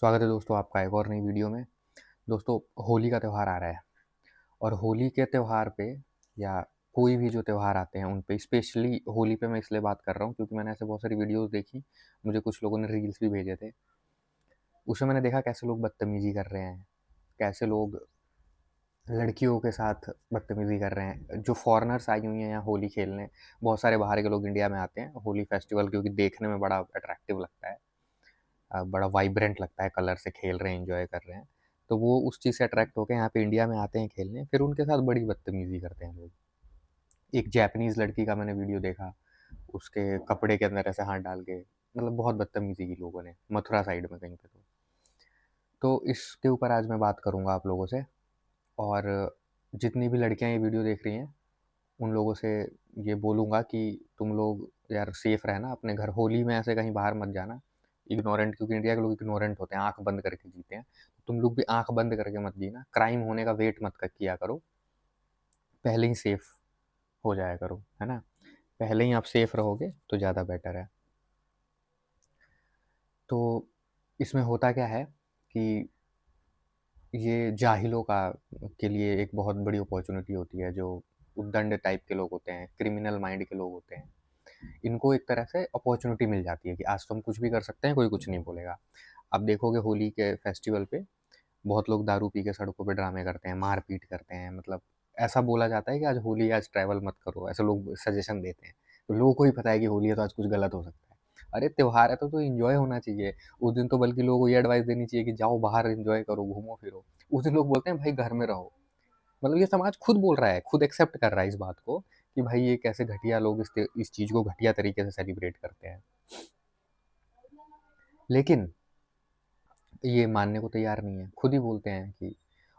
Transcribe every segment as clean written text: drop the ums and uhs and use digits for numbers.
स्वागत है दोस्तों आपका एक और नई वीडियो में। दोस्तों, होली का त्यौहार आ रहा है और होली के त्यौहार पे या कोई भी जो त्यौहार आते हैं उन पे स्पेशली होली पे मैं इसलिए बात कर रहा हूँ क्योंकि मैंने ऐसे बहुत सारी वीडियोस देखी। मुझे कुछ लोगों ने रील्स भी भेजे थे। उसमें मैंने देखा कैसे लोग बदतमीजी कर रहे हैं, कैसे लोग लड़कियों के साथ बदतमीजी कर रहे हैं। जो फॉरेनर्स आई हुई हैं यहाँ होली खेलने, बहुत सारे बाहर के लोग इंडिया में आते हैं होली फेस्टिवल क्योंकि देखने में बड़ा अट्रैक्टिव लगता है, बड़ा वाइब्रेंट लगता है, कलर से खेल रहे हैं, एंजॉय कर रहे हैं। तो वो उस चीज़ से अट्रैक्ट होकर यहाँ पे इंडिया में आते हैं खेलने, फिर उनके साथ बड़ी बदतमीजी करते हैं लोग। एक जैपनीज़ लड़की का मैंने वीडियो देखा, उसके कपड़े के अंदर ऐसे हाथ डाल के, मतलब बहुत बदतमीजी की लोगों ने, मथुरा साइड में कहीं पे। तो इसके ऊपर आज मैं बात करूँगा आप लोगों से। और जितनी भी लड़कियाँ ये वीडियो देख रही हैं, उन लोगों से ये बोलूँगा कि तुम लोग यार सेफ रहना अपने घर, होली में ऐसे कहीं बाहर मत जाना इग्नोरेंट, क्योंकि इंडिया के लोग इग्नोरेंट होते हैं, आंख बंद करके जीते हैं। तुम लोग भी आंख बंद करके मत जीना, क्राइम होने का वेट मत किया करो, पहले ही सेफ हो जाया करो, है ना। पहले ही आप सेफ रहोगे तो ज़्यादा बेटर है। तो इसमें होता क्या है कि ये जाहिलों का के लिए एक बहुत बड़ी अपॉर्चुनिटी होती है। जो उद्दंड टाइप के लोग होते हैं, क्रिमिनल माइंड के लोग होते हैं, इनको एक तरह से अपॉर्चुनिटी मिल जाती है कि आज तो हम कुछ भी कर सकते हैं, कोई कुछ नहीं बोलेगा। आप देखोगे होली के फेस्टिवल पे बहुत लोग दारू पी के सड़कों पे ड्रामे करते हैं, मारपीट करते हैं, मतलब ऐसा बोला जाता है कि आज होली है, आज ट्रैवल मत करो, ऐसे लोग सजेशन देते हैं। तो लोगों को ही पता है कि होली है तो आज कुछ गलत हो सकता है। अरे त्योहार है तो एंजॉय होना चाहिए। उस दिन तो बल्कि लोगों को ये एडवाइस देनी चाहिए कि जाओ बाहर एंजॉय करो, घूमो फिरो। उस दिन लोग बोलते हैं भाई घर में रहो। मतलब ये समाज खुद बोल रहा है, खुद एक्सेप्ट कर रहा है इस बात को कि भाई ये कैसे घटिया लोग इस चीज़ को घटिया तरीके से सेलिब्रेट करते हैं। लेकिन ये मानने को तैयार नहीं है, खुद ही बोलते हैं कि।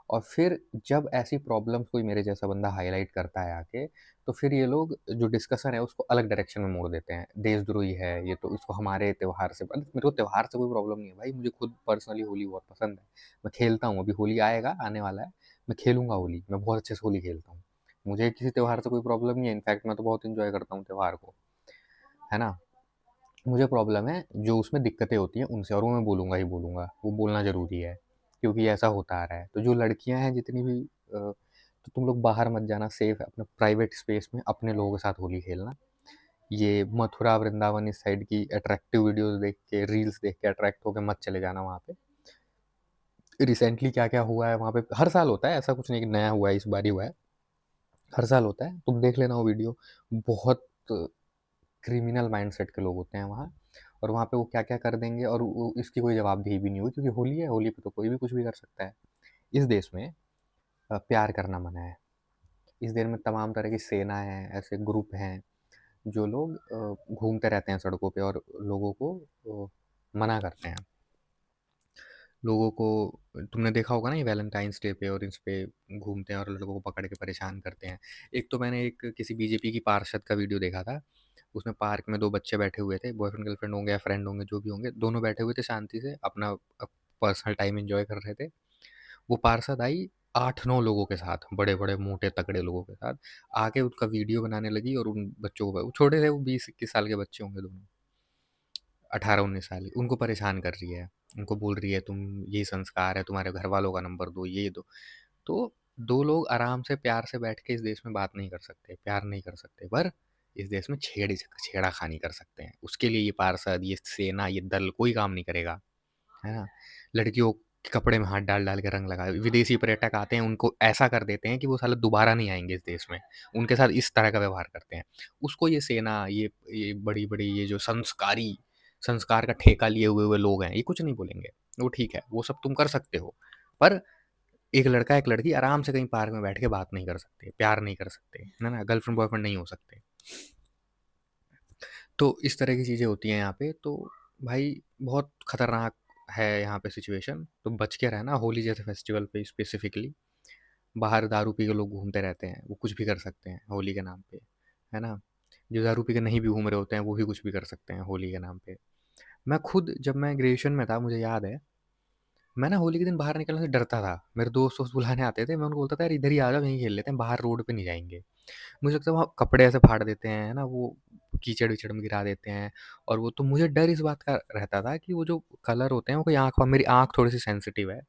और फिर जब ऐसी प्रॉब्लम्स कोई मेरे जैसा बंदा हाईलाइट करता है आके, तो फिर ये लोग जो डिस्कशन है उसको अलग डायरेक्शन में मोड़ देते हैं। देशद्रोही है ये, तो इसको हमारे त्यौहार से, मेरे को त्यौहार से कोई प्रॉब्लम नहीं है भाई, मुझे खुद पर्सनली होली बहुत पसंद है। मैं खेलता हूँ, अभी होली आएगा, आने वाला है, मैं खेलूंगा होली, मैं बहुत अच्छे से होली खेलता हूँ। मुझे किसी त्यौहार से कोई प्रॉब्लम नहीं है, इनफैक्ट मैं तो बहुत इंजॉय करता हूँ त्यौहार को, है ना। मुझे प्रॉब्लम है जो उसमें दिक्कतें होती हैं उनसे, और वो मैं बोलूँगा ही बोलूँगा, वो बोलना ज़रूरी है, क्योंकि ऐसा होता आ रहा है। तो जो लड़कियाँ हैं जितनी भी तो तुम लोग बाहर मत जाना, सेफ अपने प्राइवेट स्पेस में अपने लोगों के साथ होली खेलना। ये मथुरा, वृंदावन इस साइड की अट्रैक्टिव वीडियोज़ देख के, रील्स देख के अट्रैक्ट होके मत चले जाना वहाँ पे। रिसेंटली क्या-क्या हुआ है वहाँ पे, हर साल होता है, ऐसा कुछ नहीं कि नया हुआ है, इस बार ही हुआ है। हर साल होता है, तुम देख लेना वो वीडियो। बहुत क्रिमिनल माइंडसेट के लोग होते हैं वहाँ, और वहाँ पे वो क्या क्या कर देंगे, और वो इसकी कोई जवाबदेही भी नहीं हुई, क्योंकि होली है, होली पे तो कोई भी कुछ भी कर सकता है। इस देश में प्यार करना मना है। इस देश में तमाम तरह की सेना है, ऐसे ग्रुप हैं जो लोग घूमते रहते हैं सड़कों पे और लोगों को मना करते हैं। लोगों को, तुमने देखा होगा ना, ये वैलेंटाइंस डे पे और इस पे घूमते हैं और लड़कों को पकड़ के परेशान करते हैं। एक तो मैंने एक किसी बीजेपी की पार्षद का वीडियो देखा था। उसमें पार्क में 2 बच्चे बैठे हुए थे, बॉयफ्रेंड गर्लफ्रेंड होंगे या फ्रेंड होंगे, जो भी होंगे, दोनों बैठे हुए थे शांति से अपना पर्सनल टाइम एंजॉय कर रहे थे। वो पार्षद आई 8-9 लोगों के साथ, बड़े-बड़े, मोटे, तगड़े लोगों के साथ, आके उनका वीडियो बनाने लगी और उन बच्चों को, वो छोटे थे, वो 20-21 साल के बच्चे होंगे दोनों, 18-19 साल के, उनको परेशान कर रही है। उनको बोल रही है तुम, ये संस्कार है, तुम्हारे घर वालों का नंबर दो, ये दो। तो 2 लोग आराम से प्यार से बैठ के इस देश में बात नहीं कर सकते, प्यार नहीं कर सकते, पर इस देश में छेड़ाखानी कर सकते हैं। उसके लिए ये पार्षद, ये सेना, ये दल कोई काम नहीं करेगा, है ना? लड़कियों के कपड़े में हाथ डाल-डाल के रंग लगा, विदेशी पर्यटक आते हैं, उनको ऐसा कर देते हैं कि वो साले दोबारा नहीं आएँगे इस देश में। उनके साथ इस तरह का व्यवहार करते हैं। उसको ये सेना, ये बड़ी-बड़ी, ये जो संस्कार का ठेका लिए हुए लोग हैं, ये कुछ नहीं बोलेंगे। वो ठीक है, वो सब तुम कर सकते हो। पर एक लड़का, एक लड़की आराम से कहीं पार्क में बैठ के बात नहीं कर सकते, प्यार नहीं कर सकते, है ना? गर्लफ्रेंड बॉयफ्रेंड नहीं हो सकते। तो इस तरह की चीज़ें होती हैं यहाँ पे। तो भाई बहुत खतरनाक है यहाँ पे सिचुएशन, तो बच के रहना होली जैसे फेस्टिवल पे स्पेसिफिकली। बाहर दारू पी के लोग घूमते रहते हैं, वो कुछ भी कर सकते हैं होली के नाम पे, है ना। जो दारू पी के नहीं भी घूम रहे होते हैं वो भी कुछ भी कर सकते हैं होली के नाम पे। मैं खुद जब मैं ग्रेजुएशन में था, मुझे याद है, मैं ना होली के दिन बाहर निकलने से डरता था। मेरे दोस्त वोस्त बुलाने आते थे, मैं उनको बोलता था यार इधर ही आ जाओ, यहीं खेल लेते हैं, बाहर रोड पे नहीं जाएंगे। मुझे लगता है वहाँ कपड़े ऐसे फाड़ देते हैं, है ना? वो कीचड़-विचड़ में गिरा देते हैं और वो तो मुझे डर इस बात का रहता था कि वो जो कलर होते हैं वो कहीं आँख मेरी आँख थोड़ी-सी सेंसिटिव है,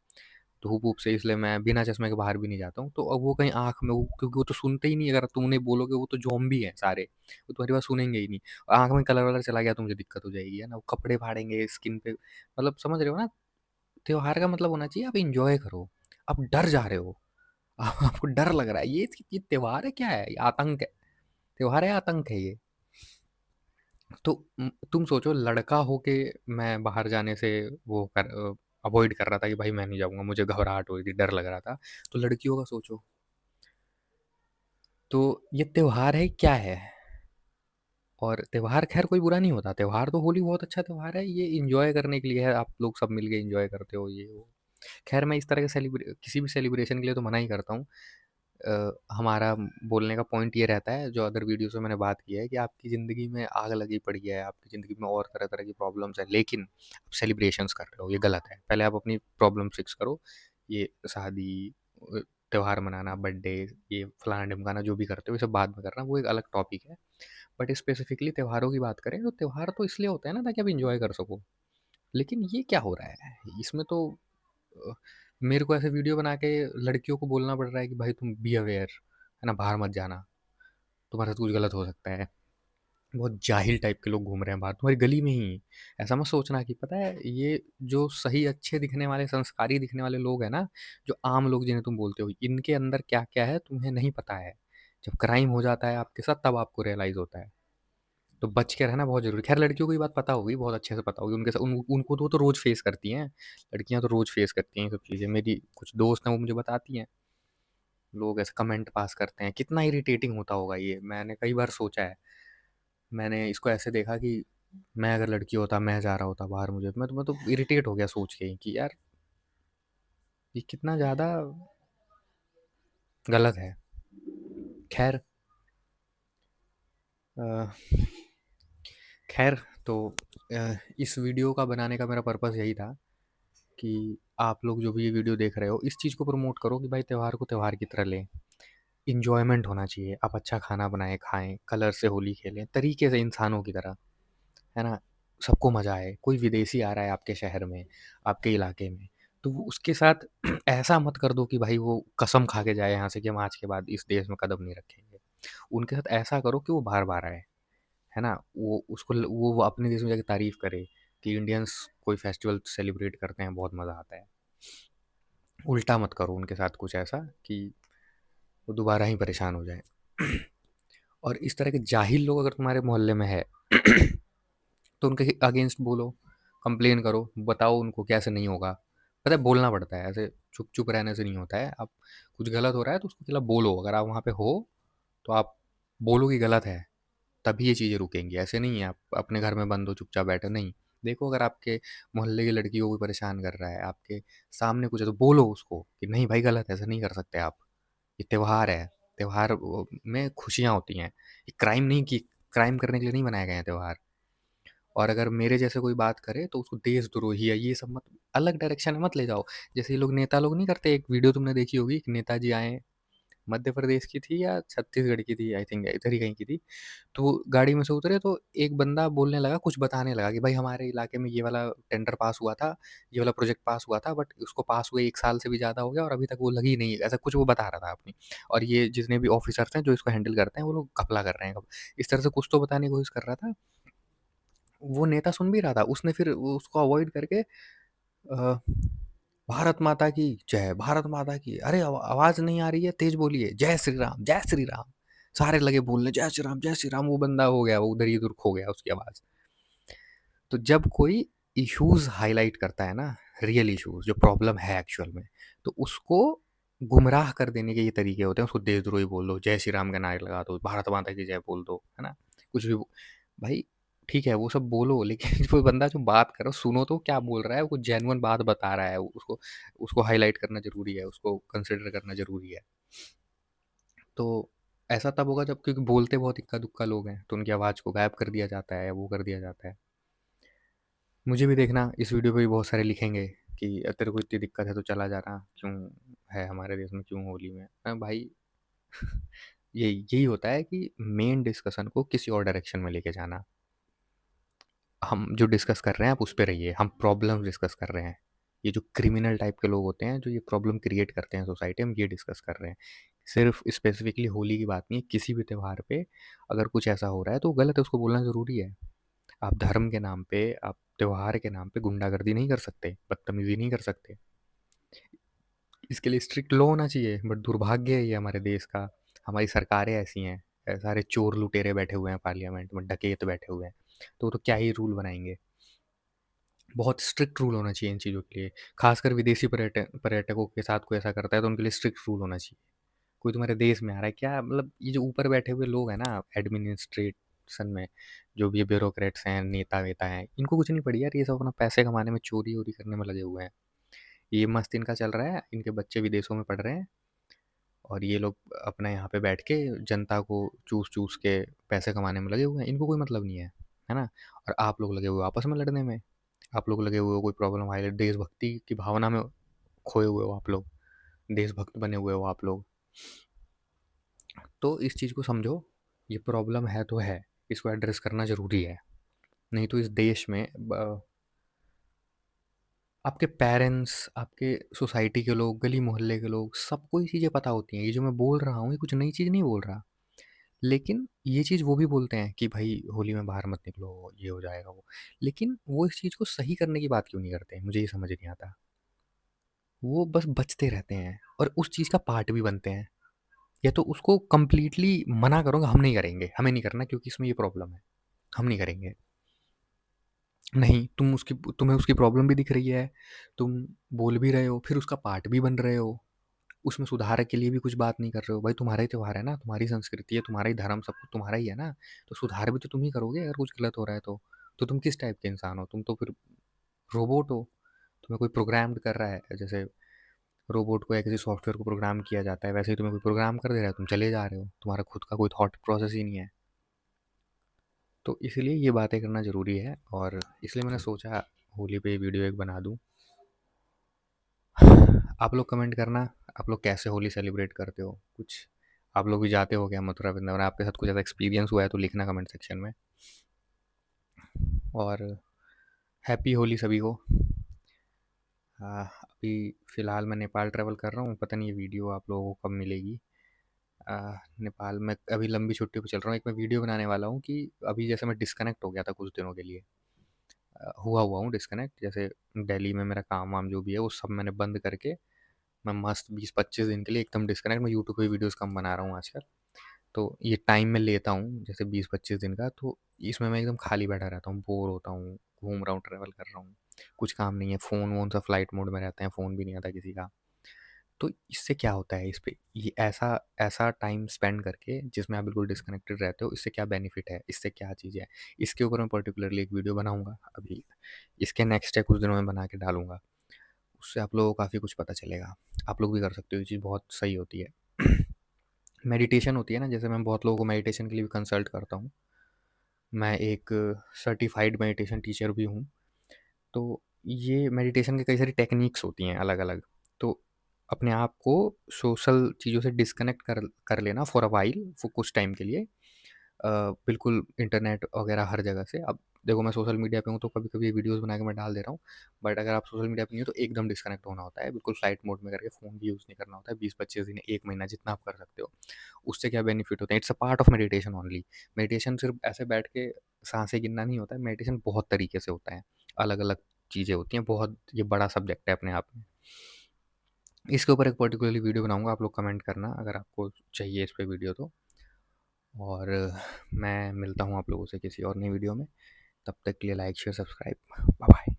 धूप-वूप से, इसलिए मैं बिना चश्मे के बाहर भी नहीं जाता हूँ। तो अब वो कहीं आँख में वो, क्योंकि वो तो सुनते ही नहीं, अगर तुम उन्हें बोलोगे वो तो ज़ॉम्बी हैं सारे, वो तुम्हारी बात सुनेंगे ही नहीं। आँख में कलर-वलर चला गया तो मुझे दिक्कत हो जाएगी, है ना? वो कपड़े फाड़ेंगे, स्किन पे, मतलब समझ रहे हो ना? त्योहार का मतलब होना चाहिए आप एन्जॉय करो, आप डर जा रहे हो। आपको डर लग रहा है, ये त्योहार है क्या है? ये आतंक है, त्योहार है आतंक है ये। तो तुम सोचो, लड़का होके मैं बाहर जाने से अवॉइड कर रहा था कि भाई मैं नहीं जाऊँगा, मुझे घबराहट हो रही थी, डर लग रहा था। तो लड़कियों का सोचो, तो ये त्योहार है क्या है? और त्योहार ख़ैर कोई बुरा नहीं होता, त्योहार तो होली बहुत अच्छा त्योहार है, ये एन्जॉय करने के लिए है, आप लोग सब मिल के एन्जॉय करते हो ये वो। ख़ैर मैं इस तरह के किसी भी सेलिब्रेशन के लिए तो मना ही करता हूँ। हमारा बोलने का पॉइंट ये रहता है, जो अदर वीडियोज़ में मैंने बात की है, कि आपकी ज़िंदगी में आग लगी पड़ी है, आपकी ज़िंदगी में और तरह-तरह की प्रॉब्लम्स हैं, लेकिन आप सेलिब्रेशंस कर रहे हो, ये गलत है। पहले आप अपनी प्रॉब्लम फिक्स करो, ये शादी, अ, त्योहार मनाना, बर्थडे, ये फलाना-ढिमकाना जो भी करते हो, ये सब बाद में करना, वो एक अलग टॉपिक है। बट स्पेसिफिकली त्योहारों की बात करें, तो त्योहार तो इसलिए होता है ना ताकि आप एन्जॉय कर सको। लेकिन ये क्या हो रहा है? इसमें तो अ, मेरे को ऐसे वीडियो बना के लड़कियों को बोलना पड़ रहा है कि भाई तुम बी अवेयर, है ना? बाहर मत जाना, तुम्हारे साथ कुछ गलत हो सकता है। बहुत जाहिल टाइप के लोग घूम रहे हैं बाहर, तुम्हारी गली में ही। ऐसा मत सोचना कि पता है, ये जो सही अच्छे दिखने वाले, संस्कारी दिखने वाले लोग हैं ना, जो आम लोग जिन्हें तुम बोलते हो, इनके अंदर क्या-क्या है तुम्हें नहीं पता है। जब क्राइम हो जाता है आपके साथ तब आपको रियलाइज़ होता है। तो बच के रहना बहुत ज़रूरी है। ख़ैर लड़कियों को ये बात पता होगी, बहुत अच्छे से पता होगी, उनके साथ उनको तो वो तो रोज़ फ़ेस करती हैं। लड़कियाँ तो रोज़ फ़ेस करती हैं ये सब चीज़ें। मेरी कुछ दोस्त हैं वो मुझे बताती हैं। लोग ऐसे कमेंट पास करते हैं, कितना इरिटेटिंग होता होगा ये, मैंने कई बार सोचा है। मैंने इसको ऐसे देखा कि मैं अगर लड़की होता, मैं जा रहा होता बाहर, मुझे मैं तो इरिटेट हो गया सोच के ही कि यार ये कितना ज़्यादा गलत है। ख़ैर अ, ख़ैर तो इस वीडियो का बनाने का मेरा पर्पज़ यही था कि आप लोग जो भी ये वीडियो देख रहे हो, इस चीज़ को प्रमोट करो कि भाई त्योहार को त्योहार की तरह लें। एन्जॉयमेंट होना चाहिए, आप अच्छा खाना बनाएँ, खाएँ, कलर से होली खेलें, तरीके से इंसानों की तरह, है ना? सबको मज़ा आए। कोई विदेशी आ रहा है आपके शहर में, आपके इलाके में, तो वो उसके साथ ऐसा मत कर दो कि भाई वो कसम खा के जाए यहाँ से कि हम आज के बाद इस देश में कदम नहीं रखेंगे। उनके साथ ऐसा करो कि वो बार-बार आए, है ना? वो उसको वो अपने देश में जाके तारीफ़ करे कि इंडियंस कोई फेस्टिवल सेलिब्रेट करते हैं, बहुत मज़ा आता है। उल्टा मत करो उनके साथ कुछ ऐसा कि वो दोबारा ही परेशान हो जाएँ। और इस तरह के जाहिल लोग अगर तुम्हारे मोहल्ले में है तो उनके अगेंस्ट बोलो, कंप्लेन करो, बताओ उनको कैसे नहीं होगा। पता है बोलना पड़ता है, ऐसे चुप-चुप रहने से नहीं होता है। आप कुछ गलत हो रहा है तो उसके खिलाफ बोलो, अगर आप वहाँ पे हो तो आप बोलो कि गलत है, तभी ये चीज़ें रुकेंगी। ऐसे नहीं है आप अपने घर में बंद हो चुपचाप बैठे, नहीं। देखो अगर आपके मोहल्ले की लड़की को कोई परेशान कर रहा है, आपके सामने कुछ है तो बोलो उसको कि नहीं भाई गलत है, ऐसा नहीं कर सकते आप। ये त्योहार है, त्योहार में खुशियाँ होती हैं। ये क्राइम करने के लिए नहीं बनाए गए हैं त्योहार। और अगर मेरे जैसे कोई बात करे तो उसको देशद्रोही है ये सब मत, अलग डायरेक्शन में मत ले जाओ। जैसे ये लोग नेता लोग नहीं करते, एक वीडियो तुमने देखी होगी, एक नेताजी आए, मध्य प्रदेश की थी या छत्तीसगढ़ की थी, आई थिंक इधर ही कहीं की थी। तो वो गाड़ी में से उतरे तो एक बंदा बोलने लगा, कुछ बताने लगा कि भाई हमारे इलाके में ये वाला टेंडर पास हुआ था, ये वाला प्रोजेक्ट पास हुआ था, बट उसको पास हुए 1 साल से भी ज़्यादा हो गया और अभी तक वो लगी नहीं है। ऐसा कुछ वो बता रहा था अपनी, और ये जितने भी ऑफिसर्स हैं जो इसको हैंडल करते हैं वो लोग घपला कर रहे हैं। इस तरह से कुछ तो बताने की कोशिश कर रहा था। वो नेता सुन भी रहा था, उसने फिर उसको अवॉइड करके भारत माता की जय, भारत माता की, अरे आवाज़ नहीं आ रही है, तेज बोलिए, जय श्री राम, जय श्री राम। सारे लगे बोलने जय श्री राम, जय श्री राम। वो बंदा हो गया, वो उधर ही उधर खो गया उसकी आवाज़। तो जब कोई इश्यूज़ हाइलाइट करता है ना, रियल इश्यूज़ जो प्रॉब्लम है एक्चुअल में, तो उसको गुमराह कर देने के ये तरीके होते हैं। उसको देशद्रोही बोल दो, जय श्री राम के नारे लगा दो, भारत माता की जय बोल दो, है ना? कुछ भी भाई ठीक है वो सब बोलो, लेकिन जो बंदा जो बात कर रहा है सुनो तो क्या बोल रहा है, वो जेन्युइन बात बता रहा है, उसको उसको हाइलाइट करना ज़रूरी है, उसको कंसिडर करना ज़रूरी है। तो ऐसा तब होगा जब, क्योंकि बोलते बहुत इक्का-दुक्का लोग हैं, तो उनकी आवाज़ को गायब कर दिया जाता है, वो कर दिया जाता है। मुझे भी देखना, इस वीडियो पे भी बहुत सारे लिखेंगे कि तेरे को इतनी दिक्कत है तो चला जा रहा, क्यों है हमारे देश में, क्यों होली में? भाई यही होता है कि मेन डिस्कशन को किसी और डायरेक्शन में लेके जाना। हम जो डिस्कस कर रहे हैं आप उस पे रहिए, हम प्रॉब्लम डिस्कस कर रहे हैं। ये जो क्रिमिनल टाइप के लोग होते हैं, जो ये प्रॉब्लम क्रिएट करते हैं सोसाइटी में, हम ये डिस्कस कर रहे हैं। सिर्फ़ स्पेसिफिकली होली की बात नहीं है, किसी भी त्योहार पे अगर कुछ ऐसा हो रहा है तो वो गलत है, उसको बोलना ज़रूरी है। आप धर्म के नाम पे, आप त्योहार के नाम पे गुंडागर्दी नहीं कर सकते, बदतमीज़ी नहीं कर सकते। इसके लिए स्ट्रिक्ट लॉ होना चाहिए, बट दुर्भाग्य है ये हमारे देश का। हमारी सरकारें ऐसी हैं, सारे चोर लुटेरे बैठे हुए हैं पार्लियामेंट में, डकैत बैठे हुए हैं, तो वो तो क्या ही रूल बनाएंगे। बहुत स्ट्रिक्ट रूल होना चाहिए इन चीज़ों के लिए। खासकर विदेशी पर्यटकों के साथ कोई ऐसा करता है तो उनके लिए स्ट्रिक्ट रूल होना चाहिए। कोई तुम्हारे देश में आ रहा है क्या, मतलब ये जो ऊपर बैठे हुए लोग हैं ना एडमिनिस्ट्रेशन में, जो भी ब्यूरोक्रेट्स हैं, नेता वेता हैं, इनको कुछ नहीं पड़ी यार, ये सब अपना पैसे कमाने में, चोरी वोरी करने में लगे हुए हैं। ये मस्त इनका चल रहा है, इनके बच्चे विदेशों में पढ़ रहे हैं और ये लोग अपना यहाँ पे बैठ के जनता को चूस चूस के पैसे कमाने में लगे हुए हैं, इनको कोई मतलब नहीं है ना। और आप लोग लगे हुए हो आपस में लड़ने में, आप लोग लगे हुए हो कोई प्रॉब्लम हाईलाइट, देशभक्ति की भावना में खोए हुए हो आप लोग, देशभक्त बने हुए हो आप लोग। तो इस चीज़ को समझो, ये प्रॉब्लम है तो है, इसको एड्रेस करना ज़रूरी है। नहीं तो इस देश में आपके पेरेंट्स, आपके सोसाइटी के लोग, गली मोहल्ले के लोग, सबको ये चीज़ें पता होती हैं। ये जो मैं बोल रहा हूँ, ये कुछ नई चीज़ नहीं बोल रहा। लेकिन ये चीज़ वो भी बोलते हैं कि भाई होली में बाहर मत निकलो, ये हो जाएगा वो। लेकिन वो इस चीज़ को सही करने की बात क्यों नहीं करते? मुझे ये समझ नहीं आता। वो बस बचते रहते हैं और उस चीज़ का पार्ट भी बनते हैं। या तो उसको कंप्लीटली मना करो कि हम नहीं करेंगे, हमें नहीं करना क्योंकि इसमें ये प्रॉब्लम है, हम नहीं करेंगे। नहीं, तुम्हें उसकी प्रॉब्लम भी दिख रही है, तुम बोल भी रहे हो, फिर उसका पार्ट भी बन रहे हो, उसमें सुधार के लिए भी कुछ बात नहीं कर रहे हो। भाई तुम्हारा ही त्योहार है ना, तुम्हारी संस्कृति है, तुम्हारा ही धर्म, सब कुछ तुम्हारा ही है ना, तो सुधार भी तो तुम ही करोगे अगर कुछ गलत हो रहा है तो। तो तुम किस टाइप के इंसान हो? तुम तो फिर रोबोट हो। तुम्हें कोई प्रोग्राम्ड कर रहा है, जैसे रोबोट को या किसी सॉफ्टवेयर को प्रोग्राम किया जाता है, वैसे ही तुम्हें कोई प्रोग्राम कर दे रहा है, तुम चले जा रहे हो, तुम्हारा खुद का कोई थॉट प्रोसेस ही नहीं है। तो इसलिए ये बातें करना ज़रूरी है और इसलिए मैंने सोचा होली पे वीडियो एक बना दूँ। आप लोग कमेंट करना, आप लोग कैसे होली सेलिब्रेट करते हो? कुछ आप लोग भी जाते हो क्या मथुरा वृंदावन? आपके साथ कुछ ऐसा एक्सपीरियंस हुआ है तो लिखना कमेंट सेक्शन में। और हैप्पी होली सभी को। अभी फ़िलहाल मैं नेपाल ट्रैवल कर रहा हूँ, पता नहीं ये वीडियो आप लोगों को कब मिलेगी। नेपाल में अभी लंबी छुट्टी पे चल रहा हूँ। एक मैं वीडियो बनाने वाला हूँ कि अभी जैसे मैं डिस्कनेक्ट हो गया था कुछ दिनों के लिए, हुआ हूँ डिस्कनेक्ट। जैसे दिल्ली में मेरा काम वाम जो भी है वो सब मैंने बंद करके मैं मस्त 20-25 दिन के लिए एकदम डिस्कनेक्ट। मैं यूट्यूब पे वीडियोस कम बना रहा हूँ आजकल, तो ये टाइम मैं लेता हूँ जैसे 20-25 दिन का, तो इसमें मैं एकदम खाली बैठा रहता हूँ, बोर होता हूँ, घूम रहा हूँ, ट्रैवल कर रहा हूँ, कुछ काम नहीं है, फ़ोन वोन सब फ्लाइट मोड में रहते हैं, फ़ोन भी नहीं आता किसी का। तो इससे क्या होता है, इस पे ये ऐसा ऐसा टाइम स्पेंड करके जिसमें आप बिल्कुल डिस्कनेक्टेड रहते हो, इससे क्या बेनिफिट है, इससे क्या चीज़ है, इसके ऊपर मैं पर्टिकुलरली एक वीडियो बनाऊंगा अभी। इसके नेक्स्ट है कुछ दिनों में बना के डालूंगा, उससे आप लोगों को काफ़ी कुछ पता चलेगा। आप लोग भी कर सकते हो, ये चीज़ बहुत सही होती है। मेडिटेशन होती है ना, जैसे मैं बहुत लोगों को मेडिटेशन के लिए भी कंसल्ट करता हूँ। मैं एक सर्टिफाइड मेडिटेशन टीचर भी हूँ। तो ये मेडिटेशन की कई सारी टेक्निक्स होती हैं अलग-अलग। तो अपने आप को सोशल चीज़ों से डिस्कनेक्ट कर कर लेना फॉर अ व्हाइल, फॉर कुछ टाइम के लिए। बिल्कुल इंटरनेट वगैरह हर जगह से। अब देखो मैं सोशल मीडिया पे हूँ तो कभी-कभी वीडियोज़ बना के मैं डाल दे रहा हूँ। बट अगर आप सोशल मीडिया पे नहीं हो तो एकदम डिस्कनेक्ट होना होता है। बिल्कुल फ्लाइट मोड में करके फ़ोन भी यूज़ नहीं करना होता है। 20-25 दिन, 1 महीना जितना आप कर सकते हो। उससे क्या बेनिफिट होते हैं? It's a part of meditation only. Meditation सिर्फ़ ऐसे बैठ के साँसें गिनना नहीं होता है। मेडिटेशन बहुत तरीके से होता है। अलग-अलग चीज़ें होती हैं। बहुत ये बड़ा सब्जेक्ट है अपने आप में। इसके ऊपर एक पर्टिकुलरली वीडियो बनाऊँगा, आप लोग कमेंट करना अगर आपको चाहिए इस पे वीडियो तो। और मैं मिलता हूँ आप लोगों से किसी और नई वीडियो में। तब तक के लिए like, share, subscribe. Bye bye.